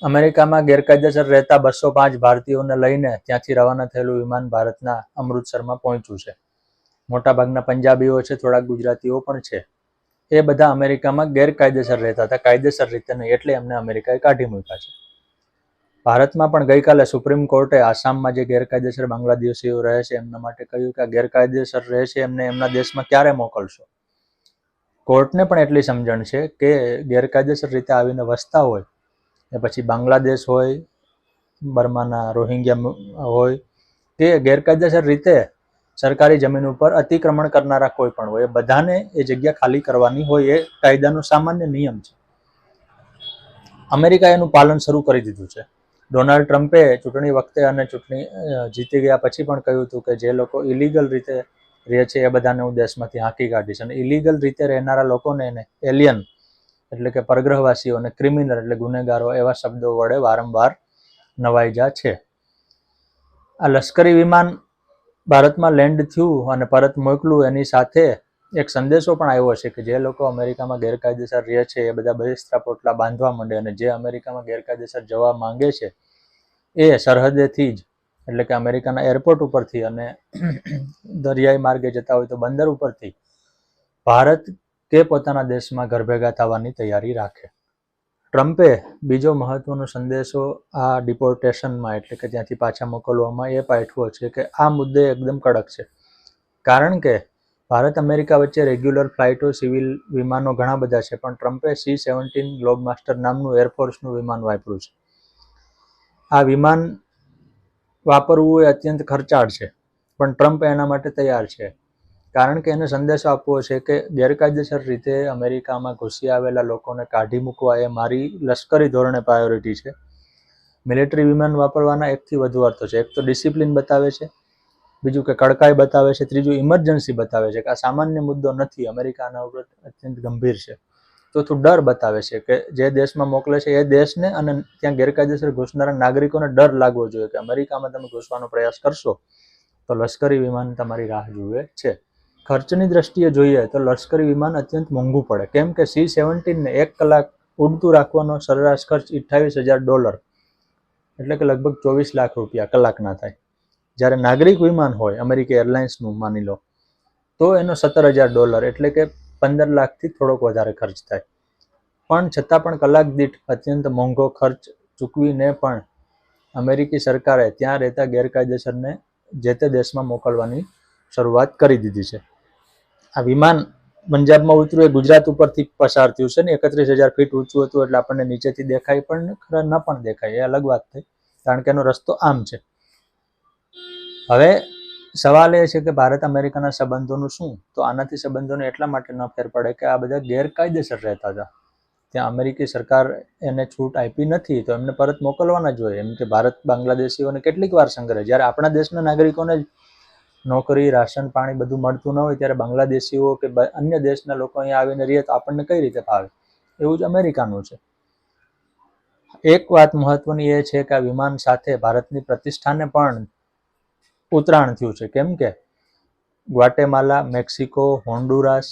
અમેરિકામાં ગેરકાયદેસર રહેતા 205 ભારતીયોને લઈને ત્યાંથી રવાના થયેલું વિમાન ભારતના અમૃતસરમાં પહોંચ્યું છે. મોટાભાગના પંજાબીઓ છે, થોડાક ગુજરાતીઓ પણ છે. એ બધા અમેરિકામાં ગેરકાયદેસર રહેતા હતા, કાયદેસર રીતે નહીં, એટલે એમને અમેરિકાએ કાઢી મૂક્યા છે. ભારતમાં પણ ગઈકાલે સુપ્રીમ કોર્ટે આસામમાં જે ગેરકાયદેસર બાંગ્લાદેશીઓ રહે છે એમના માટે કહ્યું કે આ ગેરકાયદેસર રહે છે એમને એમના દેશમાં ક્યારે મોકલશો. કોર્ટને પણ એટલી સમજણ છે કે ગેરકાયદેસર રીતે આવીને વસતા હોય, એ પછી બાંગ્લાદેશ હોય, બર્માના રોહિંગ્યા હોય, તે ગેરકાયદેસર રીતે સરકારી જમીન ઉપર અતિક્રમણ કરનારા કોઈ પણ હોય, એ બધાને એ જગ્યા ખાલી કરવાની હોય, એ કાયદાનો સામાન્ય નિયમ છે. અમેરિકાએ એનું પાલન શરૂ કરી દીધું છે. ડોનાલ્ડ ટ્રમ્પે ચૂંટણી વખતે અને ચૂંટણી જીતી ગયા પછી પણ કહ્યું હતું કે જે લોકો ઇલીગલ રીતે રહે છે એ બધાને હું દેશમાંથી હાંકી કાઢીશ, અને ઇલીગલ રીતે રહેનારા લોકોને એને એલિયન એટલે કે પરગ્રહવાસીઓને ક્રિમિનલ એટલે ગુનેગારો એવા શબ્દો વડે વારંવાર નવાઈજા છે. આ લશ્કરી વિમાન ભારતમાં લેન્ડ થયું અને પરત મોકલું એની સાથે એક સંદેશો પણ આવ્યો છે કે જે લોકો અમેરિકામાં ગેરકાયદેસર રહે છે એ બધા બહિસ્તરા પોટલા બાંધવા માંડે, અને જે અમેરિકામાં ગેરકાયદેસર જવા માંગે છે એ સરહદેથી જ એટલે કે અમેરિકાના એરપોર્ટ ઉપરથી અને દરિયાઈ માર્ગે જતા હોય તો બંદર ઉપરથી ભારત કે પોતાના દેશમાં ઘર ભેગા થવાની તૈયારી રાખે. ટ્રમ્પે બીજો મહત્વનો સંદેશો આ ડિપોર્ટેશનમાં એટલે કે ત્યાંથી પાછા મોકલવામાં એ પાઠવ્યો છે કે આ મુદ્દે એકદમ કડક છે, કારણ કે ભારત અમેરિકા વચ્ચે રેગ્યુલર ફ્લાઇટો, સિવિલ વિમાનો ઘણા બધા છે, પણ ટ્રમ્પે C-17 ગ્લોબમાસ્ટર નામનું એરફોર્સનું વિમાન વાપર્યું છે. આ વિમાન વાપરવું એ અત્યંત ખર્ચાળ છે, પણ ટ્રમ્પ એના માટે તૈયાર છે, કારણ કે એને સંદેશો આપવો છે કે ગેરકાયદેસર રીતે અમેરિકામાં ઘૂસી આવેલા લોકોને કાઢી મૂકવા એ મારી લશ્કરી ધોરણે પ્રાયોરિટી છે. મિલિટરી વિમાન વાપરવાના એકથી વધુ અર્થો છે. એક તો ડિસિપ્લિન બતાવે છે, બીજું કે કડકાઈ બતાવે છે, ત્રીજું ઇમરજન્સી બતાવે છે કે આ સામાન્ય મુદ્દો નથી, અમેરિકા આના ઉપર અત્યંત ગંભીર છે. ચોથું ડર બતાવે છે કે જે દેશમાં મોકલે છે એ દેશને અને ત્યાં ગેરકાયદેસર ઘૂસનારા નાગરિકોને ડર લાગવો જોઈએ કે અમેરિકામાં તમે ઘૂસવાનો પ્રયાસ કરશો તો લશ્કરી વિમાન તમારી રાહ જુએ છે. ખર્ચની દ્રષ્ટિએ જોઈએ તો લશ્કરી વિમાન અત્યંત મોંઘું પડે, કેમ કે C-17 ને 1 કલાક ઉડતું રાખવાનો સરેરાશ ખર્ચ $28,000 એટલે કે લગભગ 24 લાખ રૂપિયા કલાકના થાય. જ્યારે નાગરિક વિમાન હોય અમેરિકી એરલાઇન્સનું માની લો તો એનો $17,000 એટલે કે 15 લાખથી થોડોક વધારે ખર્ચ થાય. પણ છતાં પણ કલાક દીઠ અત્યંત મોંઘો ખર્ચ ચૂકવીને પણ અમેરિકી સરકારે ત્યાં રહેતા ગેરકાયદેસરને જે તે દેશમાં મોકલવાની શરૂઆત કરી દીધી છે. આ વિમાન પંજાબમાં ઉતર્યું એ ગુજરાત ઉપરથી પસાર થયું છે ને 31,000 ફીટ ઊંચું હતું, એટલે આપણને નીચેથી દેખાય પણ ન પણ દેખાય, એ અલગ વાત થઈ, કારણ કે એનો રસ્તો આમ છે. હવે સવાલ એ છે કે ભારત અમેરિકાના સંબંધોનું શું? તો આનાથી સંબંધોને એટલા માટે ન ફેર પડે કે આ બધા ગેરકાયદેસર રહેતા હતા, ત્યાં અમેરિકી સરકાર એને છૂટ આપી નથી, તો એમને પરત મોકલવાના જ હોય. એમ કે ભારત બાંગ્લાદેશીઓને કેટલીક વાર સંગ્રહે, જ્યારે આપણા દેશના નાગરિકોને નોકરી, રાશન, પાણી બધું મળતું ન હોય ત્યારે બાંગ્લાદેશીઓ કે અન્ય દેશના લોકો અહીંયા આવીને રહે તો આપણને કઈ રીતે ફાવે? એવું જ અમેરિકાનું છે. એક વાત મહત્વની એ છે કે આ વિમાન સાથે ભારતની પ્રતિષ્ઠાને પણ ઉતરાણ થયું છે, કેમ કે ગ્વાટેમાલા, મેક્સિકો, હોન્ડુરાસ,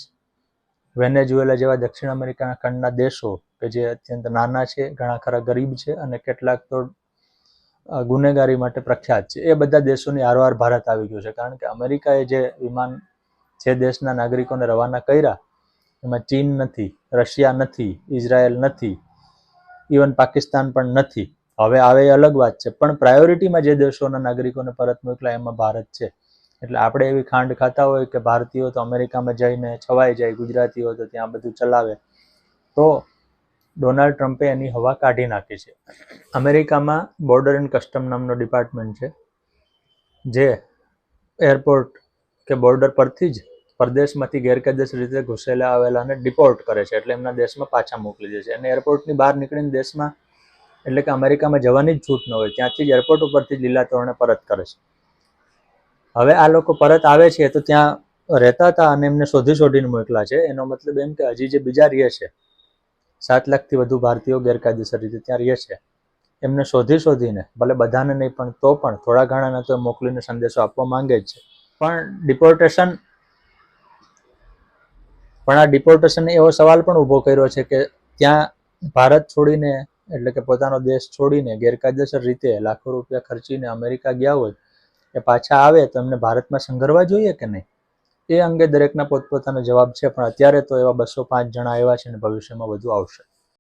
વેનેઝુએલા જેવા દક્ષિણ અમેરિકાના ખંડના દેશો કે જે અત્યંત નાના છે, ઘણા ખરા ગરીબ છે અને કેટલાક તો ગુનેગારી માટે પ્રખ્યાત છે, એ બધા દેશોની આરવાર ભારત આવી ગયું છે, કારણ કે અમેરિકાએ જે વિમાન જે દેશના નાગરિકોને રવાના કર્યા એમાં ચીન નથી, રશિયા નથી, ઇઝરાયલ નથી, ઇવન પાકિસ્તાન પણ નથી. હવે આવે એ અલગ વાત છે, પણ પ્રાયોરિટીમાં જે દેશોના નાગરિકોને પરત મોકલ્યા એમાં ભારત છે. એટલે આપણે એવી ખાંડ ખાતા હોય કે ભારતીયો તો અમેરિકામાં જઈને છવાઈ જાય, ગુજરાતીઓ તો ત્યાં બધું ચલાવે, તો ડોનાલ્ડ ટ્રમ્પે એની હવા કાઢી નાખી છે. અમેરિકામાં બોર્ડર એન્ડ કસ્ટમ નામનો ડિપાર્ટમેન્ટ છે, જે એરપોર્ટ કે બોર્ડર પરથી જ પરદેશમાંથી ગેરકાયદેસર રીતે ઘૂસેલા આવેલાને ડિપોર્ટ કરે છે, એટલે એમના દેશમાં પાછા મોકલી દે છે. અને એરપોર્ટની બહાર નીકળીને દેશમાં એટલે કે અમેરિકામાં જવાની જ છૂટ ન હોય, ત્યાંથી જ એરપોર્ટ ઉપરથી જ લીલા તોરણે પરત કરે છે. હવે આ લોકો પરત આવે છે તો ત્યાં રહેતા હતા અને એમને શોધીને મોકલા છે. એનો મતલબ એમ કે હજી જે બીજા રહે છે 7 લાખથી વધુ ભારતીયો ગેરકાયદેસર રીતે ત્યાં રહે છે, એમને શોધીને ભલે બધાને નહીં પણ તો પણ થોડા ઘણાને તો મોકલીને સંદેશો આપવા માંગે જ છે. પણ આ ડિપોર્ટેશન એવો સવાલ પણ ઊભો કર્યો છે કે ત્યાં ભારત છોડીને એટલે કે પોતાનો દેશ છોડીને ગેરકાયદેસર રીતે લાખો રૂપિયા ખર્ચીને અમેરિકા ગયા હોય એ પાછા આવે તો એમને ભારતમાં સંઘરવા જોઈએ કે નહીં? એ અંગે દરેકના પોતપોતાનો જવાબ છે, પણ અત્યારે તો એવા 205 જણા આવ્યા છે અને ભવિષ્યમાં વધુ આવશે.